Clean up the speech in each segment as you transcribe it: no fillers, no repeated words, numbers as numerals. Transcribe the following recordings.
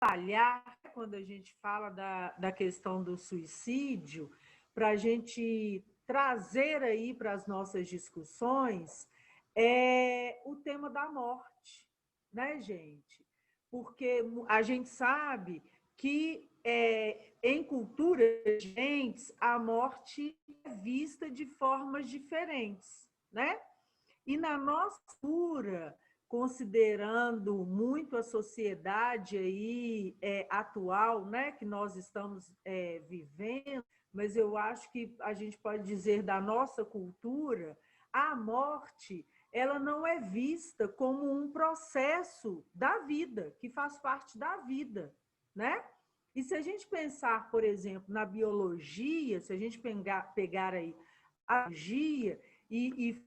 trabalhar, quando a gente fala da questão do suicídio, para a gente trazer aí para as nossas discussões o tema da morte, né, gente? Porque a gente sabe que em culturas diferentes a morte é vista de formas diferentes, né? E na nossa cultura, considerando muito a sociedade aí atual, né, que nós estamos vivendo, mas eu acho que a gente pode dizer da nossa cultura, a morte ela não é vista como um processo da vida, que faz parte da vida, né? E se a gente pensar, por exemplo, na biologia, se a gente pegar aí a biologia e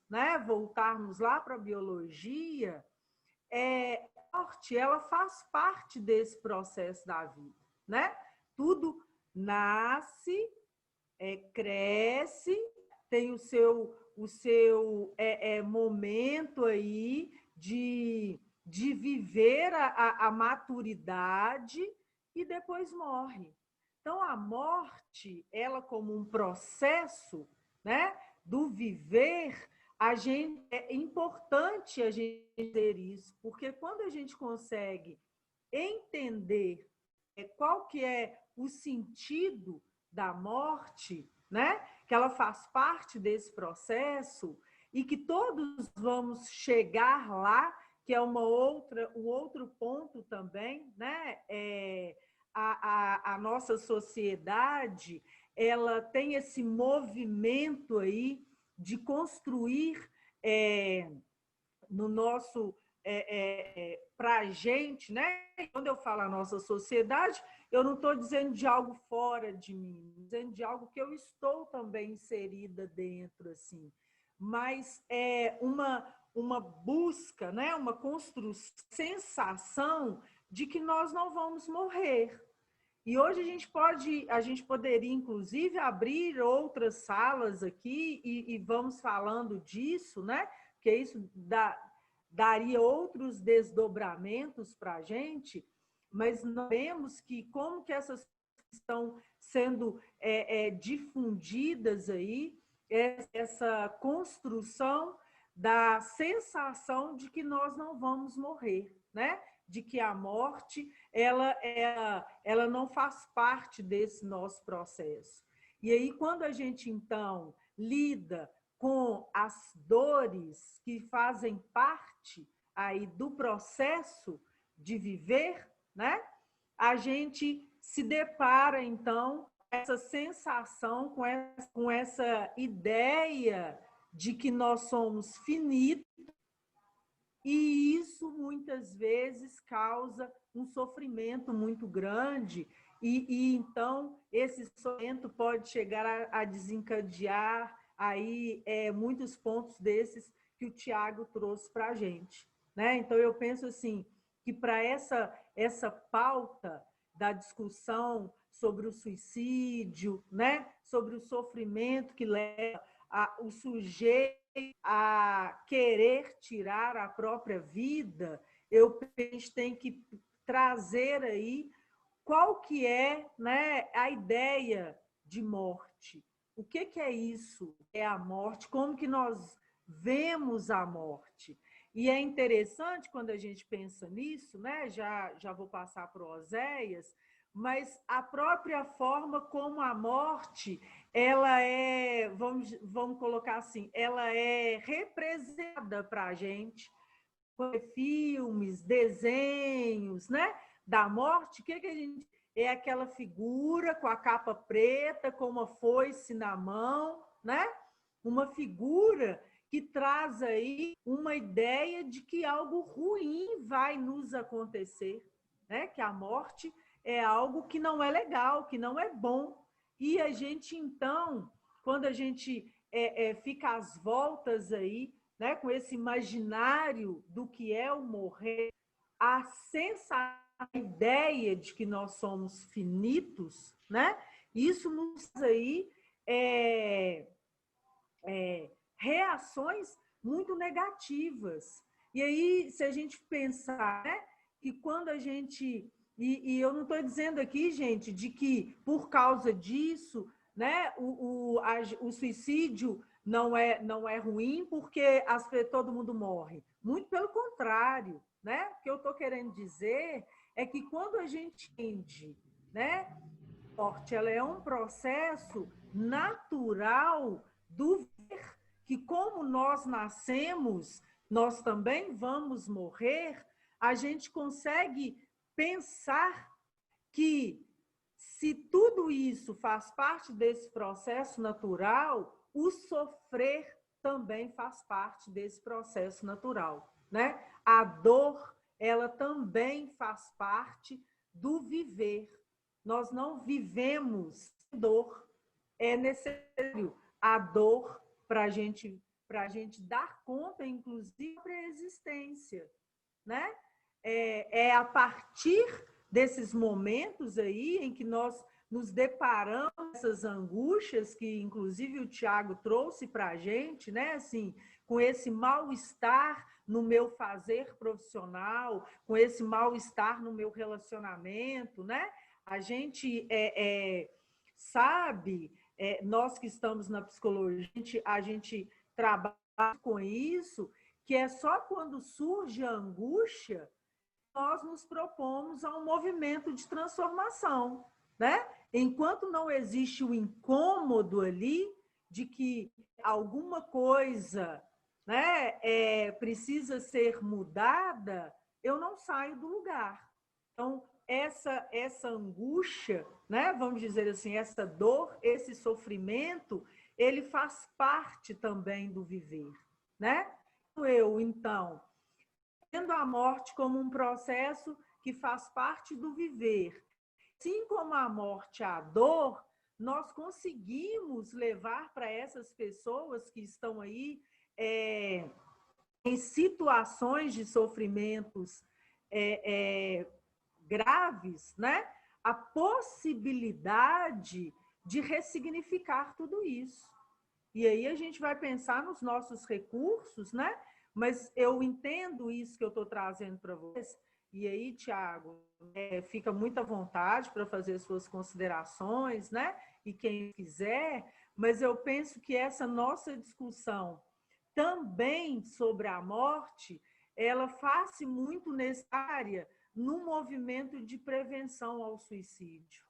né, voltarmos lá para a biologia, a morte ela faz parte desse processo da vida, né? Tudo nasce, cresce, tem o seu momento aí de viver a maturidade e depois morre. Então, a morte, ela como um processo, né, do viver, é importante a gente ter isso, porque quando a gente consegue entender qual que é o sentido da morte, né? Que ela faz parte desse processo e que todos vamos chegar lá, que é um outro ponto também, né? A nossa sociedade ela tem esse movimento aí de construir no nosso para a gente, né? Quando eu falo a nossa sociedade, eu não estou dizendo de algo fora de mim, dizendo de algo que eu estou também inserida dentro, assim. Mas é uma busca, né? Uma construção, sensação de que nós não vamos morrer. E hoje a gente poderia, inclusive, abrir outras salas aqui e vamos falando disso, né? Porque isso daria outros desdobramentos para a gente, mas nós vemos que como que essas estão sendo difundidas aí, essa construção da sensação de que nós não vamos morrer, né? De que a morte ela não faz parte desse nosso processo. E aí, quando a gente, então, lida com as dores que fazem parte aí do processo de viver, né? A gente se depara, então, com essa sensação, com essa ideia de que nós somos finitos, e isso muitas vezes causa um sofrimento muito grande, e então esse sofrimento pode chegar a desencadear aí muitos pontos desses que o Tiago trouxe para a gente, né? Então eu penso assim que para essa pauta da discussão sobre o suicídio, né? Sobre o sofrimento que leva o sujeito a querer tirar a própria vida, a gente tem que trazer aí qual que é, né, a ideia de morte. O que é isso? É a morte? Como que nós vemos a morte? E é interessante quando a gente pensa nisso, né? Já vou passar para o Oséias, mas a própria forma como a morte ela vamos colocar assim, ela é representada para a gente, filmes, desenhos, né? Da morte, o que a gente é aquela figura com a capa preta, com uma foice na mão, né? Uma figura que traz aí uma ideia de que algo ruim vai nos acontecer, né? Que a morte é algo que não é legal, que não é bom. E a gente, então, quando a gente fica às voltas aí, né, com esse imaginário do que é o morrer, a sensação, a ideia de que nós somos finitos, né? Isso nos faz aí reações muito negativas. E aí, se a gente pensar, né, que quando a gente E eu não estou dizendo aqui, gente, de que por causa disso, né, o suicídio não é ruim porque todo mundo morre. Muito pelo contrário, né? O que eu estou querendo dizer é que quando a gente entende, né, a morte ela é um processo natural do ver que como nós nascemos, nós também vamos morrer, a gente consegue pensar que se tudo isso faz parte desse processo natural, o sofrer também faz parte desse processo natural, né? A dor, ela também faz parte do viver. Nós não vivemos dor. É necessário a dor para a gente dar conta, inclusive, da existência, né? É a partir desses momentos aí em que nós nos deparamos com essas angústias que, inclusive, o Tiago trouxe para a gente, né? Assim, com esse mal-estar no meu fazer profissional, com esse mal-estar no meu relacionamento, né? A gente sabe, nós que estamos na psicologia, a gente trabalha com isso, que é só quando surge a angústia nós nos propomos a um movimento de transformação, né? Enquanto não existe o incômodo ali de que alguma coisa, né, precisa ser mudada, eu não saio do lugar. Então, essa angústia, né, vamos dizer assim, essa dor, esse sofrimento, ele faz parte também do viver, né? Eu, então, tendo a morte como um processo que faz parte do viver. Assim como a morte, a dor, nós conseguimos levar para essas pessoas que estão aí em situações de sofrimentos graves, né? A possibilidade de ressignificar tudo isso. E aí a gente vai pensar nos nossos recursos, né? Mas eu entendo isso que eu estou trazendo para vocês. E aí, Tiago, fica muito à vontade para fazer suas considerações, né? E quem quiser, mas eu penso que essa nossa discussão também sobre a morte, ela faz muito necessária no movimento de prevenção ao suicídio.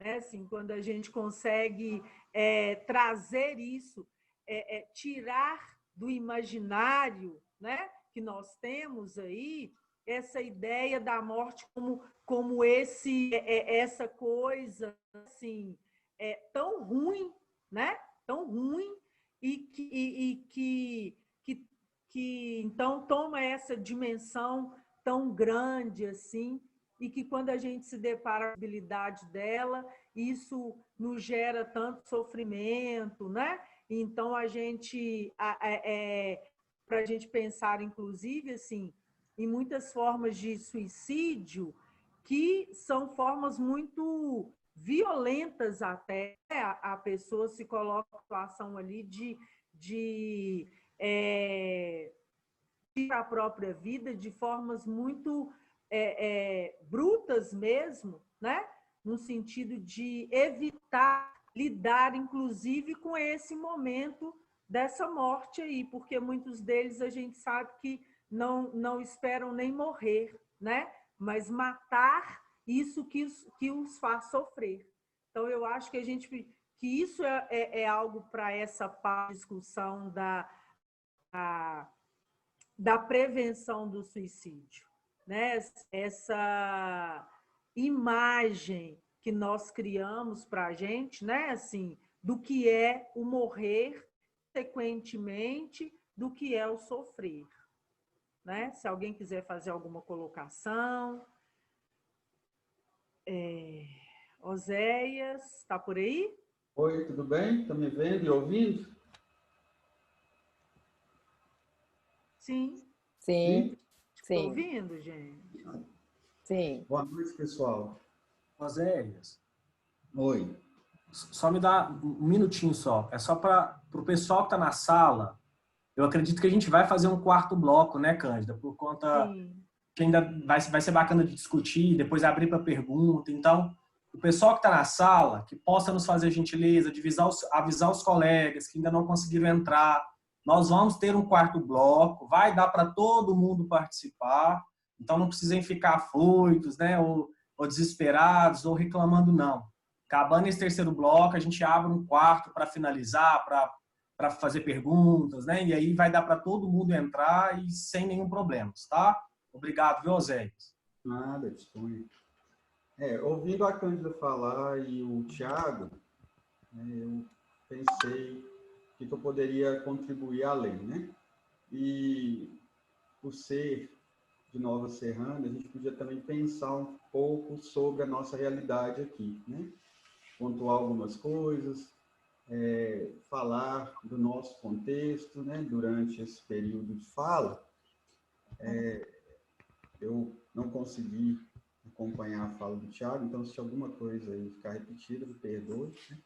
Né? Assim, quando a gente consegue trazer isso, tirar do imaginário, né, que nós temos aí, essa ideia da morte como essa coisa assim, tão ruim, né? Tão ruim, que então toma essa dimensão tão grande assim, e que quando a gente se depara com a possibilidade dela, isso nos gera tanto sofrimento, né? Então, para a gente pensar, inclusive, assim, em muitas formas de suicídio, que são formas muito violentas até, a pessoa se coloca em situação ali de a própria vida de formas muito brutas mesmo, né? No sentido de evitar lidar, inclusive, com esse momento dessa morte aí, porque muitos deles a gente sabe que não esperam nem morrer, né? Mas matar isso que os faz sofrer. Então, eu acho que que isso é algo para essa discussão da prevenção do suicídio, né? Essa imagem que nós criamos para a gente, né? Assim, do que é o morrer, consequentemente, do que é o sofrer, né? Se alguém quiser fazer alguma colocação. Oséias, está por aí? Oi, tudo bem? Está me vendo e ouvindo? Sim. Sim, Estou sim, ouvindo, gente? sim. Boa noite, pessoal. Oséias, Oi. só me dá um minutinho só. É só para o pessoal que está na sala. Eu acredito que a gente vai fazer um quarto bloco, né, Cândida? Por conta Sim. que ainda vai ser bacana de discutir, depois abrir para pergunta. Então, o pessoal que está na sala, que possa nos fazer a gentileza de avisar os colegas que ainda não conseguiram entrar. Nós vamos ter um quarto bloco, vai dar para todo mundo participar, então não precisem ficar afoitos, né, ou desesperados, ou reclamando, não. Acabando esse terceiro bloco, a gente abre um quarto para finalizar, para fazer perguntas, né, e aí vai dar para todo mundo entrar e sem nenhum problema, tá? Obrigado, viu, Oséias? Nada, disponha. Ouvindo a Cândida falar e o Tiago, eu pensei que eu poderia contribuir além, né? E por ser de Nova Serrana, a gente podia também pensar um pouco sobre a nossa realidade aqui, né? Pontuar algumas coisas, falar do nosso contexto, né? Durante esse período de fala, eu não consegui acompanhar a fala do Tiago, então se alguma coisa aí ficar repetida, me perdoe, né?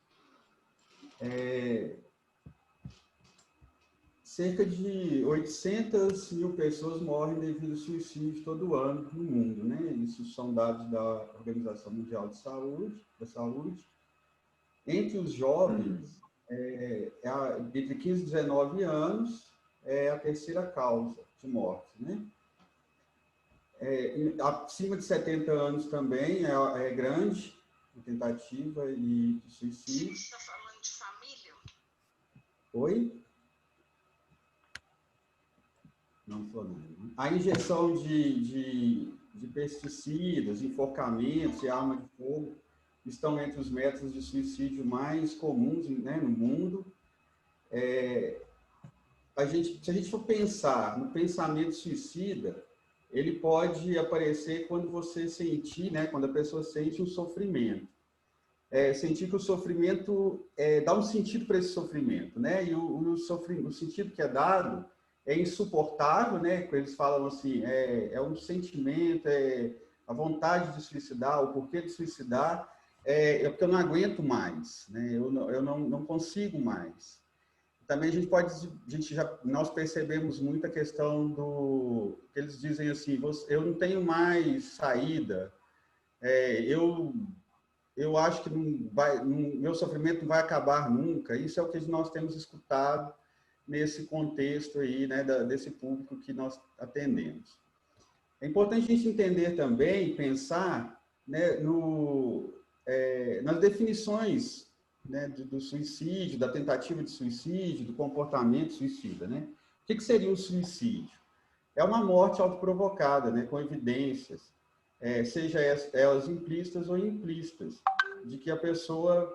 Cerca de 800 mil pessoas morrem devido ao suicídio todo ano no mundo, né? Isso são dados da Organização Mundial da Saúde. Entre os jovens, entre 15 e 19 anos, é a terceira causa de morte, né? Acima de 70 anos também é grande a tentativa de suicídio. Você está falando de família? Oi? Não sou não. A injeção de pesticidas, enforcamentos e arma de fogo estão entre os métodos de suicídio mais comuns, né, no mundo. Se a gente for pensar no pensamento suicida, ele pode aparecer quando você sentir, né, quando a pessoa sente um sofrimento. Sentir que o sofrimento dá um sentido para esse sofrimento, né? E o sentido que é dado é insuportável, né? Eles falam assim, é um sentimento, a vontade de suicidar, o porquê de suicidar, porque eu não aguento mais, né? Eu não consigo mais. Também nós percebemos muito a questão que eles dizem assim, eu não tenho mais saída, eu acho que meu sofrimento não vai acabar nunca. Isso é o que nós temos escutado nesse contexto aí, né, desse público que nós atendemos. É importante a gente entender também, pensar, né, nas definições, né, do suicídio, da tentativa de suicídio, do comportamento suicida, né? O que seria o suicídio? É uma morte autoprovocada, né, com evidências, seja elas implícitas ou implícitas, de que a pessoa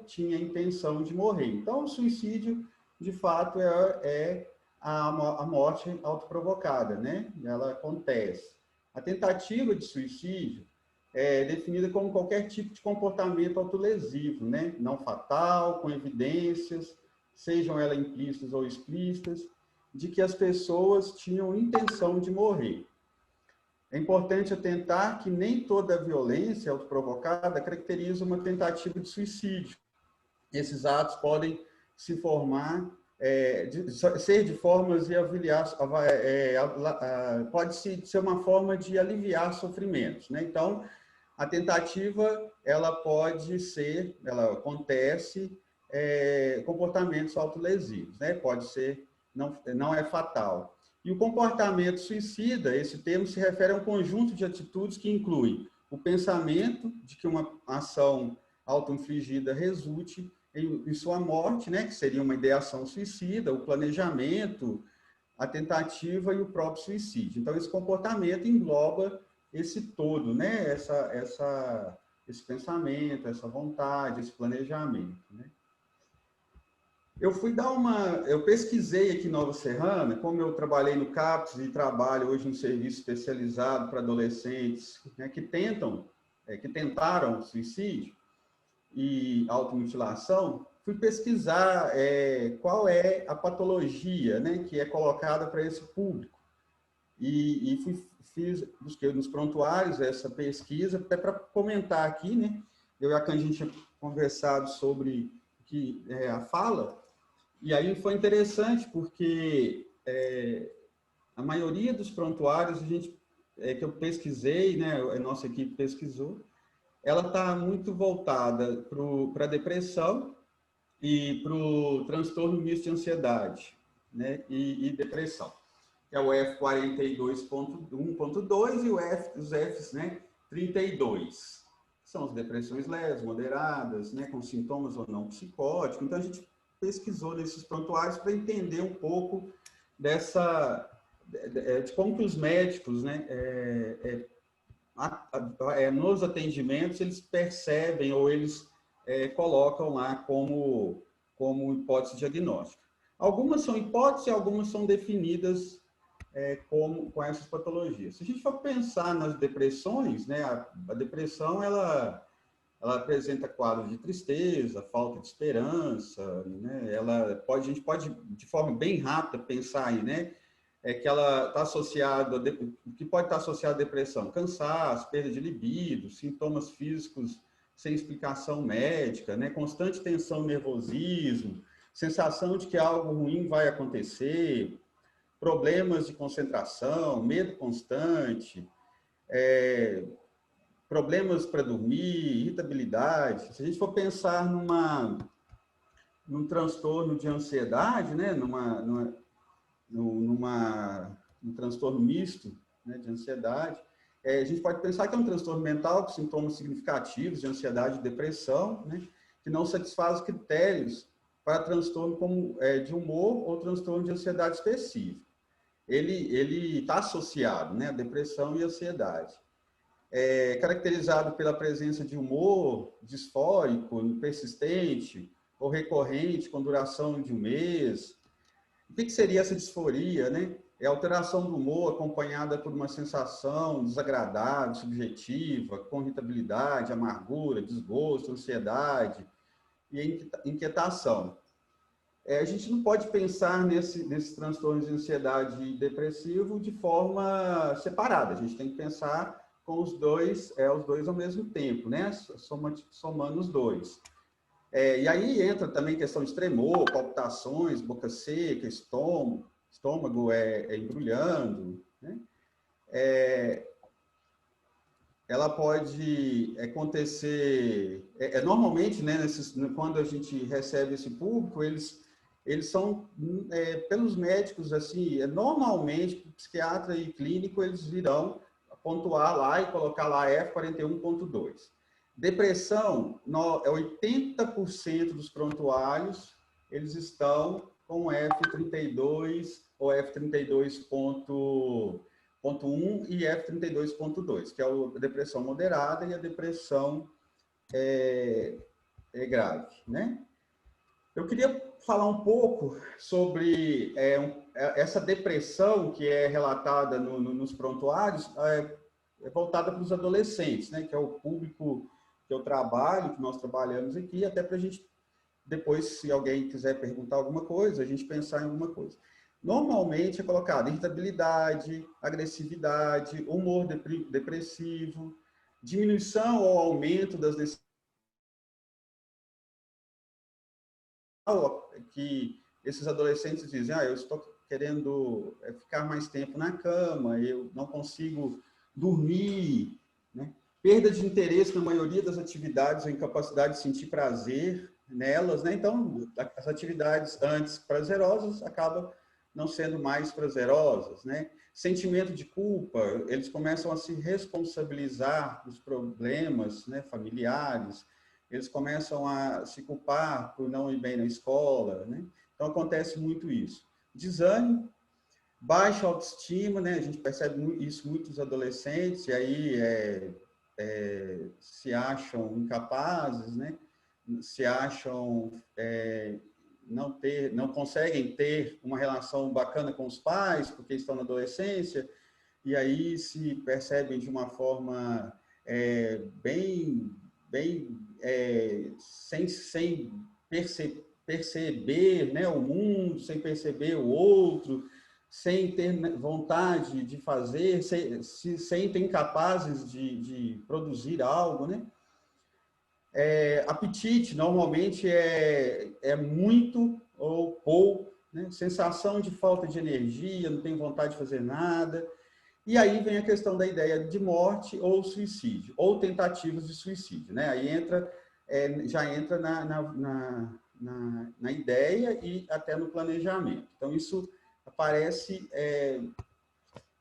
tinha a intenção de morrer. Então, o suicídio, de fato, é a morte autoprovocada, né? Ela acontece. A tentativa de suicídio é definida como qualquer tipo de comportamento autolesivo, né? Não fatal, com evidências, sejam elas implícitas ou explícitas, de que as pessoas tinham intenção de morrer. É importante atentar que nem toda violência autoprovocada caracteriza uma tentativa de suicídio. Esses atos podem se formar, ser de formas de pode ser uma forma de aliviar sofrimentos, né? Então, a tentativa, ela acontece, comportamentos autolesivos, né? Pode ser, não é fatal. E o comportamento suicida, esse termo se refere a um conjunto de atitudes que inclui o pensamento de que uma ação autoinfligida resulte em sua morte, né, que seria uma ideação suicida, o planejamento, a tentativa e o próprio suicídio. Então, esse comportamento engloba esse todo, né, esse pensamento, essa vontade, esse planejamento, né? Eu pesquisei aqui em Nova Serrana, como eu trabalhei no CAPES e trabalho hoje no serviço especializado para adolescentes, né, que tentaram suicídio e automutilação, fui pesquisar qual é a patologia, né, que é colocada para esse público. E busquei nos prontuários essa pesquisa, até para comentar aqui, né? Eu e a Cândida tinha conversado sobre a fala, e aí foi interessante, porque a maioria dos prontuários a gente que eu pesquisei, né, a nossa equipe pesquisou, ela está muito voltada para a depressão e para o transtorno misto de ansiedade, né, e depressão. Que é o F42.1.2 e os Fs, né, 32. São as depressões leves, moderadas, né, com sintomas ou não psicóticos. Então, a gente pesquisou nesses prontuários para entender um pouco de como que os médicos, né, nos atendimentos, eles percebem ou eles colocam lá como hipótese diagnóstica. Algumas são hipóteses e algumas são definidas com essas patologias. Se a gente for pensar nas depressões, né, a depressão, ela apresenta quadros de tristeza, falta de esperança, né, a gente pode, de forma bem rápida, pensar aí, né, que ela está associada, o que pode estar associado à depressão? Cansaço, perda de libido, sintomas físicos sem explicação médica, né, constante tensão, nervosismo, sensação de que algo ruim vai acontecer, problemas de concentração, medo constante, problemas para dormir, irritabilidade. Se a gente for pensar num transtorno de ansiedade, né, num transtorno misto, né, de ansiedade, a gente pode pensar que é um transtorno mental com sintomas significativos de ansiedade e depressão, né, que não satisfaz os critérios para transtorno como de humor ou transtorno de ansiedade específico. Ele está associado, né, à depressão e à ansiedade. Caracterizado pela presença de humor disfórico, persistente ou recorrente, com duração de um mês. O que seria essa disforia, né? É alteração do humor acompanhada por uma sensação desagradável, subjetiva, com irritabilidade, amargura, desgosto, ansiedade e inquietação. A gente não pode pensar nesses transtornos de ansiedade e depressivo de forma separada. A gente tem que pensar com os dois ao mesmo tempo, né? Somando os dois. E aí entra também questão de tremor, palpitações, boca seca, estômago embrulhando, né? Ela pode acontecer... normalmente, né, quando a gente recebe esse público, eles são, pelos médicos, assim, normalmente, psiquiatra e clínico, eles virão pontuar lá e colocar lá F41.2. Depressão, 80% dos prontuários, eles estão com F32 ou F32.1 e F32.2, que é a depressão moderada e a depressão grave, né? Eu queria falar um pouco sobre essa depressão que é relatada nos prontuários, voltada para os adolescentes, né? Que é o público que eu trabalho, que nós trabalhamos aqui, até para a gente, depois, se alguém quiser perguntar alguma coisa, a gente pensar em alguma coisa. Normalmente é colocado irritabilidade, agressividade, humor depressivo, diminuição ou aumento das necessidades, que esses adolescentes dizem, eu estou querendo ficar mais tempo na cama, eu não consigo dormir, né? Perda de interesse na maioria das atividades, a incapacidade de sentir prazer nelas, né? Então, as atividades antes prazerosas acabam não sendo mais prazerosas, né? Sentimento de culpa, eles começam a se responsabilizar dos problemas, né, familiares, eles começam a se culpar por não ir bem na escola, né? Então, acontece muito isso. Desânimo, baixa autoestima, né? A gente percebe isso muito nos adolescentes, e aí se acham incapazes, né? Se acham não conseguem ter uma relação bacana com os pais, porque estão na adolescência, e aí se percebem de uma forma sem perceber, né, o mundo, sem perceber o outro, sem ter vontade de fazer, se sentem incapazes de produzir algo, né? Apetite, normalmente, é muito ou pouco, né? Sensação de falta de energia, não tem vontade de fazer nada. E aí vem a questão da ideia de morte ou suicídio, ou tentativas de suicídio, né? Aí entra, já entra na ideia e até no planejamento. Então, isso aparece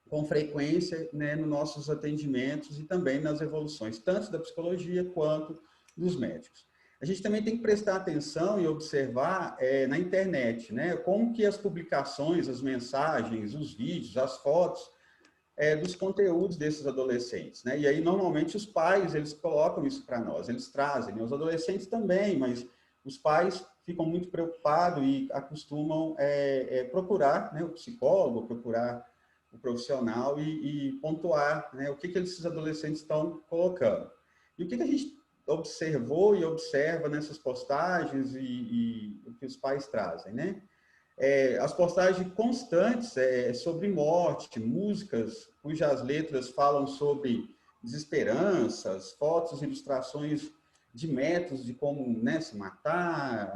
com frequência, né, nos nossos atendimentos e também nas evoluções, tanto da psicologia quanto dos médicos. A gente também tem que prestar atenção e observar na internet, né, como que as publicações, as mensagens, os vídeos, as fotos dos conteúdos desses adolescentes, né? E aí, normalmente, os pais, eles colocam isso para nós, eles trazem, né? Os adolescentes também, mas os pais ficam muito preocupados e acostumam procurar, né, o psicólogo, procurar o profissional e pontuar, né, o que esses adolescentes estão colocando. E o que a gente observou e observa nessas postagens e o que os pais trazem, né? As postagens constantes sobre morte, músicas cujas letras falam sobre desesperanças, fotos, ilustrações de métodos de como, né, se matar,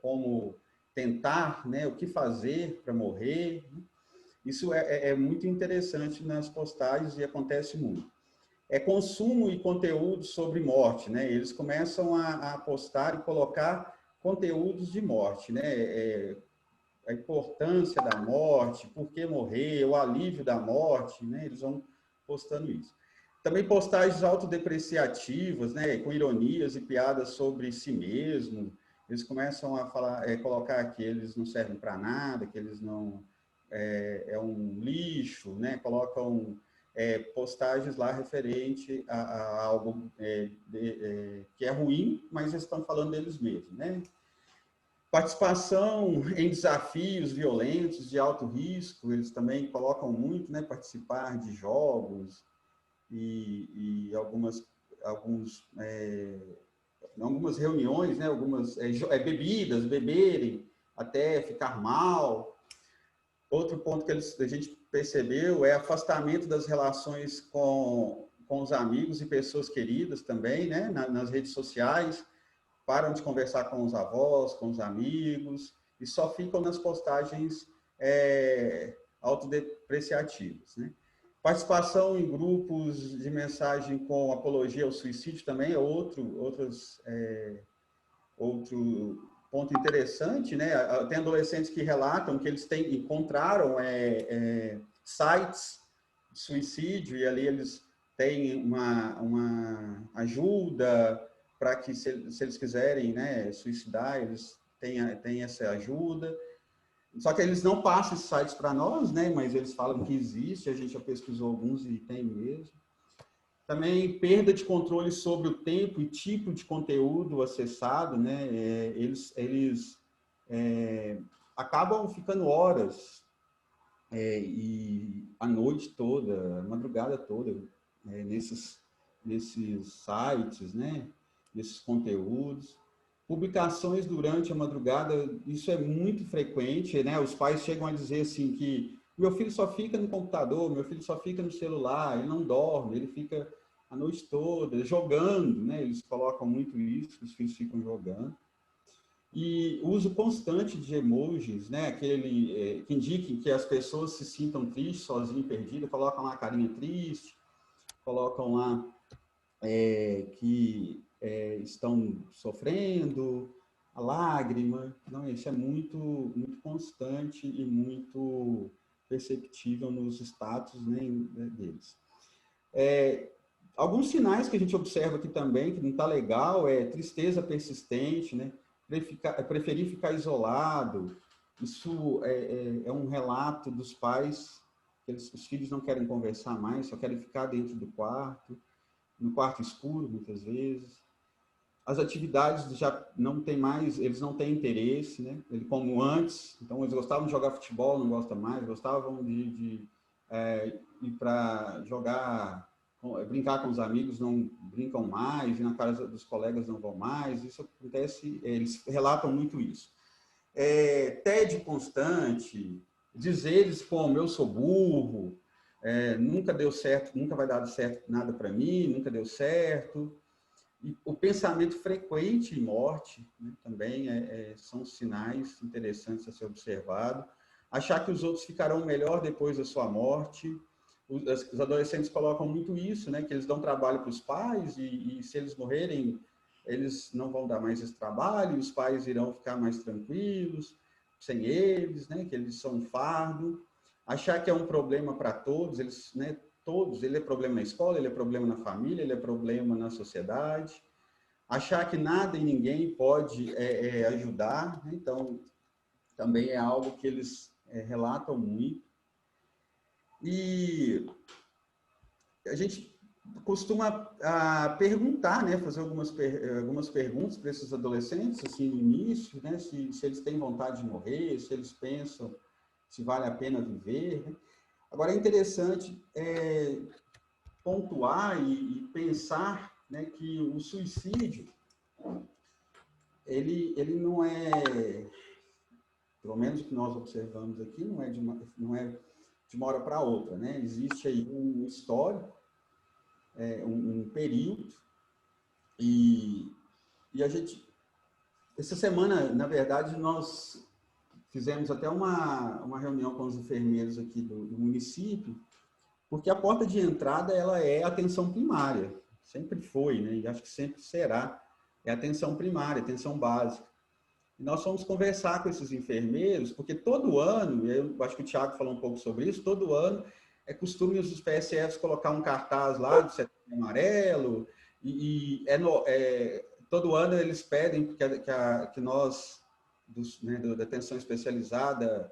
como tentar, né, o que fazer para morrer. Isso é muito interessante nas postagens e acontece muito. Consumo e conteúdo sobre morte, né? Eles começam a postar e colocar conteúdos de morte, né? A importância da morte, por que morrer, o alívio da morte, né? Eles vão postando isso. Também postagens autodepreciativas, né? Com ironias e piadas sobre si mesmo. Eles começam a falar, colocar que eles não servem para nada, que eles não é um lixo, né? Colocam postagens lá referente a algo que é ruim, mas eles estão falando deles mesmos, né? Participação em desafios violentos de alto risco, eles também colocam muito, né? Participar de jogos e algumas reuniões, né? Algumas bebidas, beberem até ficar mal. Outro ponto que a gente percebeu é afastamento das relações com os amigos e pessoas queridas também, né? Nas redes sociais. Param de conversar com os avós, com os amigos, e só ficam nas postagens autodepreciativas, né? Participação em grupos de mensagem com apologia ao suicídio também é outro ponto interessante, né? Tem adolescentes que relatam que eles encontraram sites de suicídio e ali eles têm uma ajuda para que, se eles quiserem, né, suicidar, eles têm essa ajuda. Só que eles não passam esses sites para nós, né, mas eles falam que existe, a gente já pesquisou alguns e tem mesmo. Também perda de controle sobre o tempo e tipo de conteúdo acessado, né? Eles acabam ficando horas e a noite toda, a madrugada toda, nesses sites, né? Nesses conteúdos. Publicações durante a madrugada, isso é muito frequente, né? Os pais chegam a dizer assim que meu filho só fica no computador, meu filho só fica no celular, ele não dorme, ele fica a noite toda jogando, né? Eles colocam muito isso, os filhos ficam jogando. E uso constante de emojis, né? Aquele que indiquem que as pessoas se sintam tristes, sozinhas, perdidas, colocam lá a carinha triste, colocam lá que estão sofrendo, a lágrima. Não, isso é muito, muito constante e muito perceptível nos status, né, deles. Alguns sinais que a gente observa aqui também, que não está legal, tristeza persistente, né? Preferir ficar isolado. Isso é um relato dos pais, que os filhos não querem conversar mais, só querem ficar dentro do quarto, no quarto escuro, muitas vezes. As atividades já não tem mais, eles não têm interesse, né? Como antes, então eles gostavam de jogar futebol, não gostam mais, gostavam de ir para jogar, brincar com os amigos, não brincam mais, ir na casa dos colegas não vão mais, isso acontece, eles relatam muito isso. Tédio constante, dizeres como eu sou burro, nunca deu certo, nunca vai dar certo nada para mim, nunca deu certo. E o pensamento frequente em morte, né, também são sinais interessantes a ser observado. Achar que os outros ficarão melhor depois da sua morte. os adolescentes colocam muito isso, né? Que eles dão trabalho para os pais e se eles morrerem, eles não vão dar mais esse trabalho, os pais irão ficar mais tranquilos sem eles, né? Que eles são um fardo. Achar que é um problema para todos, eles, né? Todos, ele é problema na escola, ele é problema na família, ele é problema na sociedade. Achar que nada e ninguém pode ajudar, né? Então, também é algo que eles relatam muito. E a gente costuma perguntar, né, fazer algumas perguntas para esses adolescentes, assim, no início, né, se eles têm vontade de morrer, se eles pensam se vale a pena viver, né? Agora, é interessante pontuar e pensar, né, que o suicídio, ele não é, pelo menos o que nós observamos aqui, não é de uma hora para outra, né? Existe aí um histórico, um período, e a gente, essa semana, na verdade, nós fizemos até uma reunião com os enfermeiros aqui do município, porque a porta de entrada, ela é a atenção primária, sempre foi, né? E acho que sempre será, é a atenção primária, atenção básica. E nós fomos conversar com esses enfermeiros, porque todo ano, eu acho que o Thiago falou um pouco sobre isso, todo ano é costume os PSFs colocar um cartaz lá do Setembro Amarelo, todo ano eles pedem que nós, né, da atenção especializada,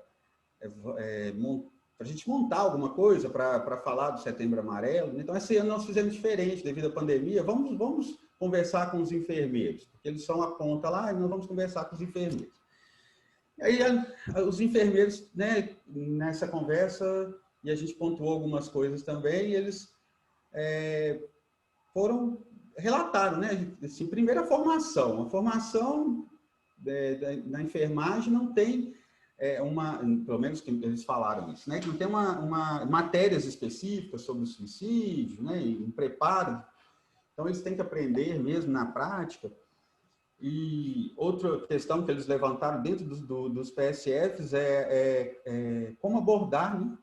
para a gente montar alguma coisa para falar do Setembro Amarelo. Então, esse ano nós fizemos diferente devido à pandemia. Vamos conversar com os enfermeiros, porque eles são a ponta lá, e nós vamos conversar com os enfermeiros. E aí, os enfermeiros, né, nessa conversa, e a gente pontuou algumas coisas também, eles relataram, né, assim, primeiro a formação na enfermagem não tem pelo menos que eles falaram isso, né, que não tem matérias específicas sobre o suicídio, né, um preparo. Então, eles têm que aprender mesmo na prática. E outra questão que eles levantaram dentro dos PSFs é como abordar, né,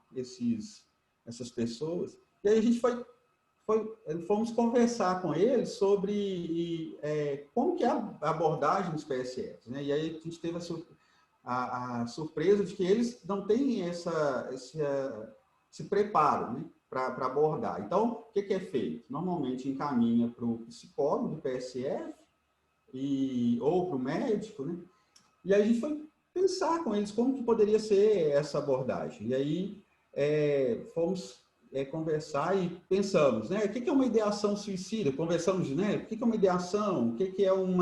essas pessoas. E aí a gente fomos conversar com eles sobre como que é a abordagem dos PSFs, né? E aí a gente teve a surpresa de que eles não têm esse preparo, né, para abordar. Então, o que é feito? Normalmente encaminha para o psicólogo do PSF ou para o médico, né? E aí a gente foi pensar com eles como que poderia ser essa abordagem. E aí fomos conversar e pensamos, né? O que é uma ideação suicida? Conversamos, né? O que é uma ideação? O que é um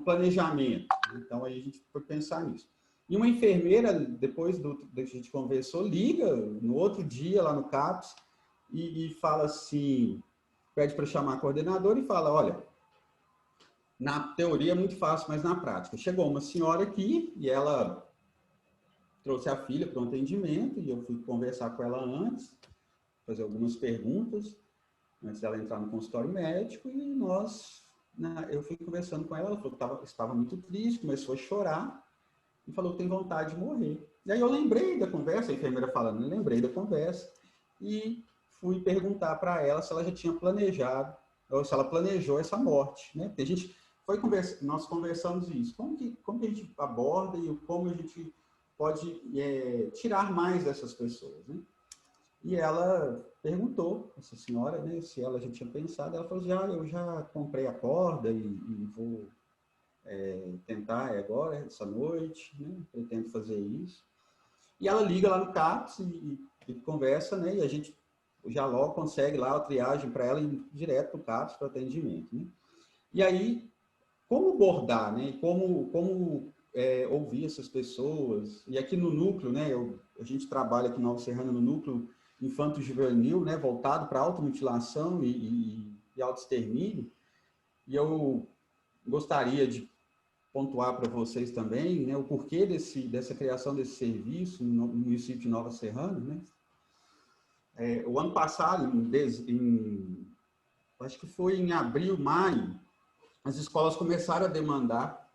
planejamento? Então, aí a gente foi pensar nisso. E uma enfermeira, depois que a gente conversou, liga no outro dia lá no CAPS e fala assim, pede para chamar a coordenadora e fala, olha, na teoria é muito fácil, mas na prática. Chegou uma senhora aqui e ela trouxe a filha para um atendimento e eu fui conversar com ela antes, fazer algumas perguntas, antes dela entrar no consultório médico, e eu fui conversando com ela, ela falou que estava muito triste, começou a chorar e falou que tem vontade de morrer. E aí eu lembrei da conversa, a enfermeira falando, eu lembrei da conversa e fui perguntar para ela se ela já tinha planejado, ou se ela planejou essa morte, né? Porque a gente nós conversamos isso, como que a gente aborda e como a gente pode tirar mais dessas pessoas, né? E ela perguntou, essa senhora, né, se ela já tinha pensado. Ela falou, eu já comprei a corda e vou tentar agora, essa noite, né, pretendo fazer isso. E ela liga lá no CAPS e conversa, né, e a gente já logo consegue lá a triagem para ela ir direto para o CAPS para atendimento, né? E aí, como abordar, né, como ouvir essas pessoas? E aqui no núcleo, né, a gente trabalha aqui na Nova Serrana no núcleo infanto-juvenil, né, voltado para automutilação e autoextermínio. E eu gostaria de pontuar para vocês também, né, o porquê dessa criação desse serviço no município de Nova Serrana, né? O ano passado, acho que foi em abril, maio, as escolas começaram a demandar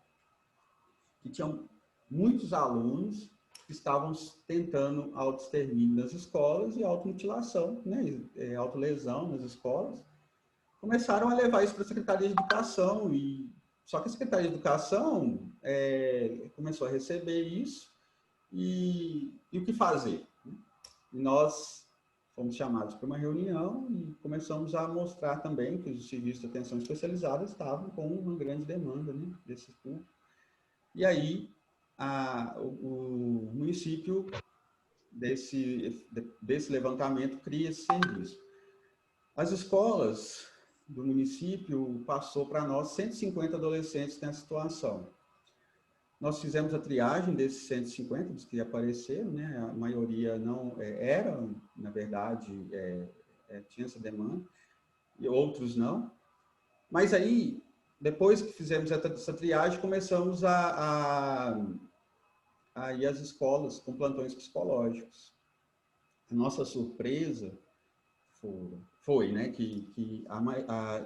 que tinham muitos alunos que estavam tentando autoextermínio nas escolas e automutilação, né, autolesão nas escolas, começaram a levar isso para a Secretaria de Educação, só que a Secretaria de Educação começou a receber isso e o que fazer? E nós fomos chamados para uma reunião e começamos a mostrar também que os serviços de atenção especializada estavam com uma grande demanda, né, desse público. E aí, o município, desse levantamento, cria esse serviço. As escolas do município passou para nós 150 adolescentes nessa situação. Nós fizemos a triagem desses 150, dos que apareceram, né? A maioria não era, na verdade, tinha essa demanda, e outros não. Mas aí, depois que fizemos essa triagem, começamos a ir às escolas com plantões psicológicos. A nossa surpresa foi, né, que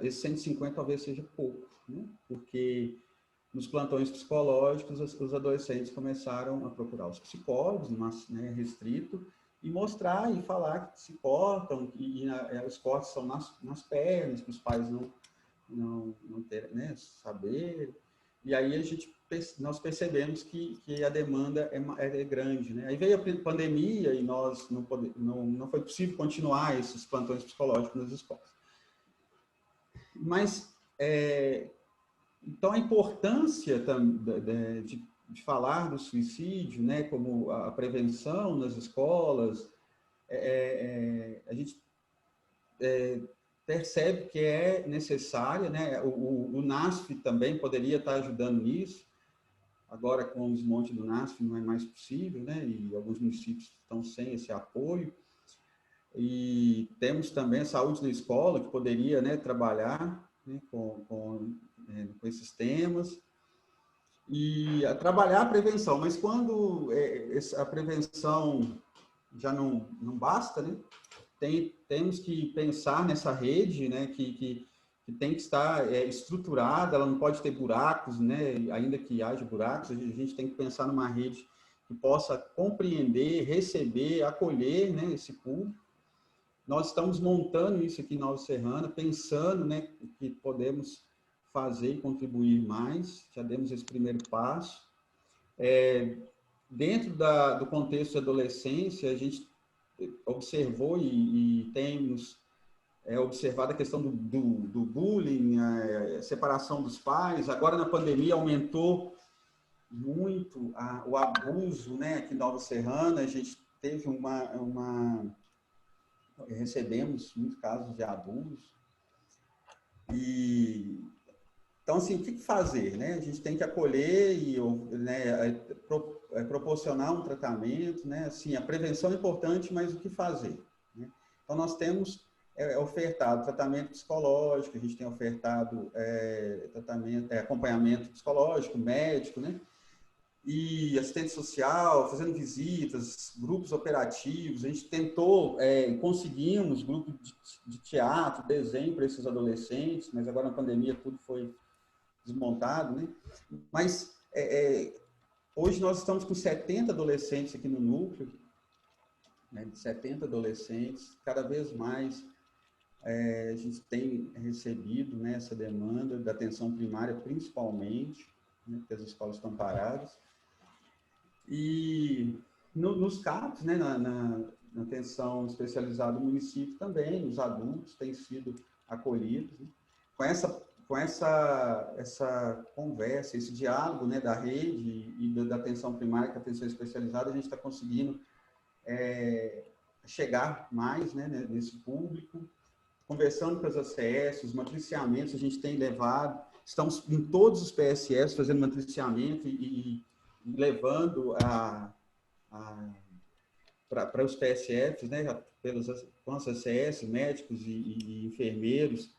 esses 150 talvez seja pouco, né? Porque nos plantões psicológicos os adolescentes começaram a procurar os psicólogos, né, restrito, e mostrar e falar que se cortam, e os cortes são nas pernas, que os pais não terem, né, saber. E aí nós percebemos que a demanda é grande, né? Aí veio a pandemia e nós não foi possível continuar esses plantões psicológicos nas escolas. Mas, então, a importância de falar do suicídio, né, como a prevenção nas escolas, a gente percebe que é necessária, né? O NASF também poderia estar ajudando nisso. Agora, com o desmonte do NASF, não é mais possível, né? E alguns municípios estão sem esse apoio. E temos também a saúde na escola, que poderia, né, trabalhar, né, com esses temas. E trabalhar a prevenção. Mas quando a prevenção já não basta, né? Temos que pensar nessa rede, né, que tem que estar estruturada, ela não pode ter buracos, né, ainda que haja buracos, a gente tem que pensar numa rede que possa compreender, receber, acolher, né, esse público. Nós estamos montando isso aqui em Nova Serrana, pensando, né, que podemos fazer e contribuir mais, já demos esse primeiro passo. Dentro do contexto de adolescência, a gente observou e temos observado a questão do bullying, a separação dos pais. Agora, na pandemia, aumentou muito o abuso, né? Aqui em Nova Serrana, a gente teve recebemos muitos casos de abuso. Então, assim, o que fazer, né? A gente tem que acolher e, né, proporcionar um tratamento, né? Assim, a prevenção é importante, mas o que fazer, né? Então, nós temos ofertado tratamento psicológico, a gente tem ofertado acompanhamento psicológico, médico, né? E assistente social, fazendo visitas, grupos operativos. A gente tentou, conseguimos grupo de teatro, desenho para esses adolescentes, mas agora na pandemia tudo foi desmontado, né? Mas hoje nós estamos com 70 adolescentes aqui no núcleo, né? 70 adolescentes, cada vez mais a gente tem recebido, né, essa demanda da atenção primária, principalmente, né, porque as escolas estão paradas. E nos CAPs, né, na atenção especializada do município também, os adultos têm sido acolhidos, né? Com essa conversa, esse diálogo, né, da rede e da atenção primária com a atenção especializada, a gente está conseguindo chegar mais, né, nesse público, conversando com as ACS, os matriciamentos a gente tem levado, estamos em todos os PSS fazendo matriciamento e levando para os PSFs, né, com as ACS, médicos e enfermeiros,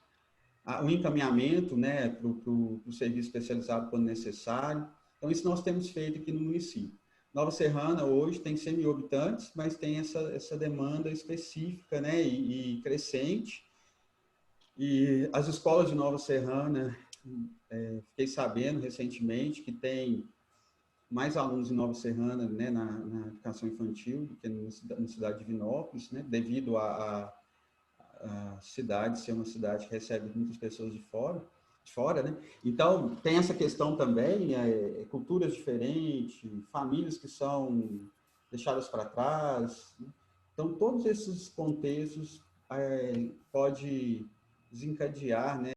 o encaminhamento, né, para o serviço especializado quando necessário. Então, isso nós temos feito aqui no município. Nova Serrana hoje tem 100 mil habitantes, mas tem essa demanda específica, né, e crescente. E as escolas de Nova Serrana, fiquei sabendo recentemente que tem mais alunos em Nova Serrana, né, na educação infantil, do que na cidade de Divinópolis, né, devido a cidade ser uma cidade que recebe muitas pessoas de fora, né? Então, tem essa questão também, culturas diferentes, famílias que são deixadas para trás, né? Então, todos esses contextos pode desencadear, né,